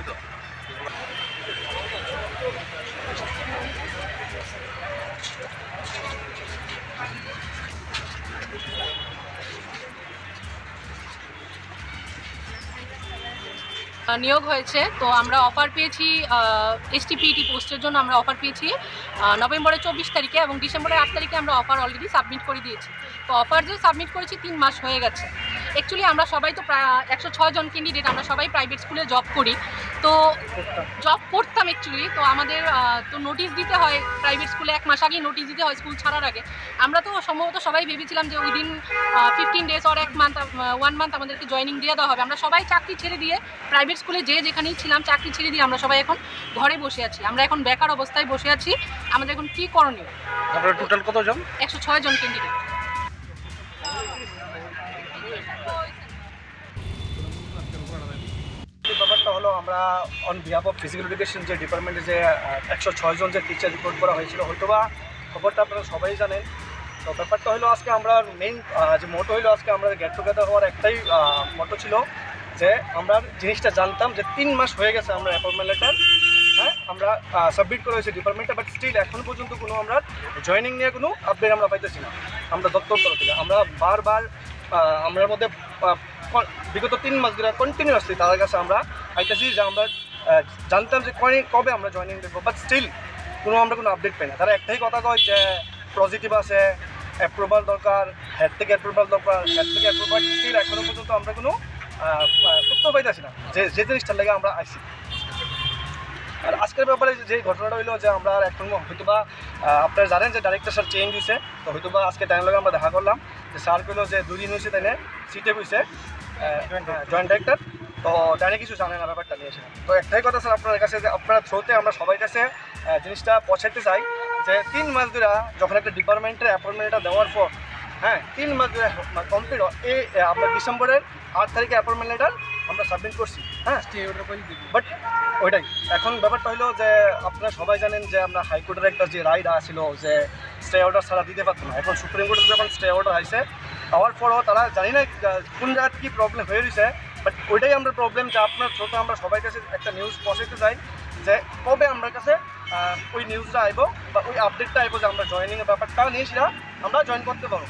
তো নিয়োগ হয়েছে, তো আমরা অফার পেয়েছি এসটিপিটি পোস্টের জন্য। আমরা অফার পেয়েছি নভেম্বরের 24 তারিখে এবং ডিসেম্বরের 8 তারিখে আমরা অফার অলরেডি সাবমিট করে দিয়েছি। তো অফার যে সাবমিট করেছি 3 মাস হয়ে গেছে। অ্যাকচুয়ালি আমরা সবাই তো প্রায় 106 জন ক্যান্ডিডেট, আমরা সবাই প্রাইভেট স্কুলে জব করি, তো জব করতাম অ্যাকচুয়ালি। তো আমাদের তো নোটিশ দিতে হয় প্রাইভেট স্কুলে, 1 মাস আগেই নোটিশ দিতে হয় স্কুল ছাড়ার আগে। আমরা তো সম্ভবত সবাই ভেবেছিলাম যে উইদিন 15 ডেজ অর 1 মান্থ আমাদেরকে জয়েনিং দিয়ে দেওয়া হবে। আমরা সবাই চাকরি ছেড়ে দিয়ে প্রাইভেট স্কুলে যেখানেই ছিলাম চাকরি ছেড়ে দিয়ে আমরা সবাই এখন ঘরে বসে আছি। আমরা এখন বেকার অবস্থায় বসে আছি। আমাদের এখন কী করণীয়? আপনারা টোটাল কতজন? 106 জন ক্যান্ডিডেট। ব্যাপারটা হলো আমরা on behalf of physical education যে ডিপার্টমেন্টে যে 106 জন যে টিচার রিপোর্ট করা হয়েছিল, হয়তোবা খবরটা আপনারা সবাই জানেন। তো ব্যাপারটা হলো আজকে আমরা মেইন যে মোটো হলো আজকে আমরা গেট টুগেদার হওয়ার একটাই মোটো ছিল যে আমরা জিনিসটা জানতাম যে 3 মাস হয়ে গেছে আমরা অ্যাপয়েন্টমেন্ট লেটার আমরা সাবমিট করা হয়েছে ডিপার্টমেন্টে, বাট স্টিল এখন পর্যন্ত কোনো আমরা জয়েনিং নিয়ে কোনো আপডেট আমরা পাইতেছি না। আমরা দপ্তর তরফ থেকে আমরা বারবার আমরার মধ্যে বিগত 3 মাস ধরে কন্টিনিউয়াসলি তাদের কাছে আমরা পাইতেছি যে আমরা জানতাম যে কবে আমরা জয়েনিং দেবো, বাট স্টিল আমরা কোনো আপডেট পাই না। তারা একটাই কথা কয় যে পজিটিভ আছে, অ্যাপ্রুভাল দরকার, হেড থেকে অ্যাপ্রুভাল দরকার, হেড থেকে অ্যাপ্রুভাল, স্টিল এখনও পর্যন্ত আমরা কোনো উত্তর পাইতেছি না যে জিনিসটার লেগে আমরা আসছি। আর আজকের ব্যাপারে যে ঘটনাটা হইলো যে আমরা এখন হয়তোবা আপনারা জানেন যে ডাইরেক্টর স্যার চেঞ্জ হয়েছে, তো হয়তোবা আজকে টাইম লাগে আমরা দেখা করলাম যে স্যার কইলো যে 2 দিন হয়েছে তাই সিটে হয়েছে জয়েন্ট ডাইরেক্টর, তো তাই কিছু জানে না ব্যাপারটা নিয়েছে। তো একটাই কথা স্যার আপনার কাছে যে আপনার থ্রুতে আমরা সবাই কাছে জিনিসটা পৌঁছাতে চাই যে 3 মাস ধরে যখন একটা ডিপার্টমেন্টের অ্যাপয়েন্টমেন্টটা দেওয়ার পর 3 মাস ধরে কমপ্লিট এই আমরা ডিসেম্বরের 8 তারিখে অ্যাপয়েন্টমেন্ট লেটার আমরা সাবমিট করছি। বাট ওইটাই এখন ব্যাপারটা হলো যে আপনারা সবাই জানেন যে আমরা হাইকোর্টের একটা যে রায় ছিল যে স্টে অর্ডার ছাড়া দিতে পারতো না। এখন সুপ্রিম কোর্টের যখন স্টে অর্ডার আসছে হওয়ার পরও তারা জানি না কোন জায়গায় কী প্রবলেম হয়ে রয়েছে, বাট ওইটাই আমরা প্রবলেম যে আপনার ছোটো আমরা সবাই কাছে একটা নিউজ পৌঁছাতে চাই যে কবে আমার কাছে ওই নিউজটা আইব বা ওই আপডেটটা আইব যে আমরা জয়েনিংয়ের ব্যাপারটা নিয়ে আমরা জয়েন করতে পারবো।